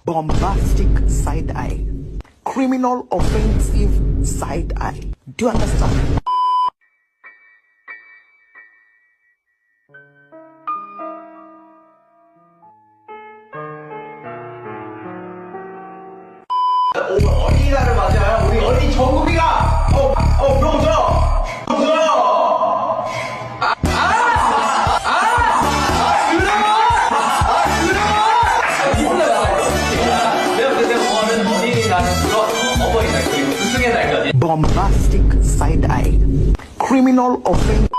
bombastic side eye, criminal offensive side eye. Do you understand? 오늘 어린이날을 맞이하여 우리 어린이 정국이가 불러보죠. 내가 원하는 어린이날은 어버이날 그리고 스승의 날까지 Bombastic side eye, criminal offensive.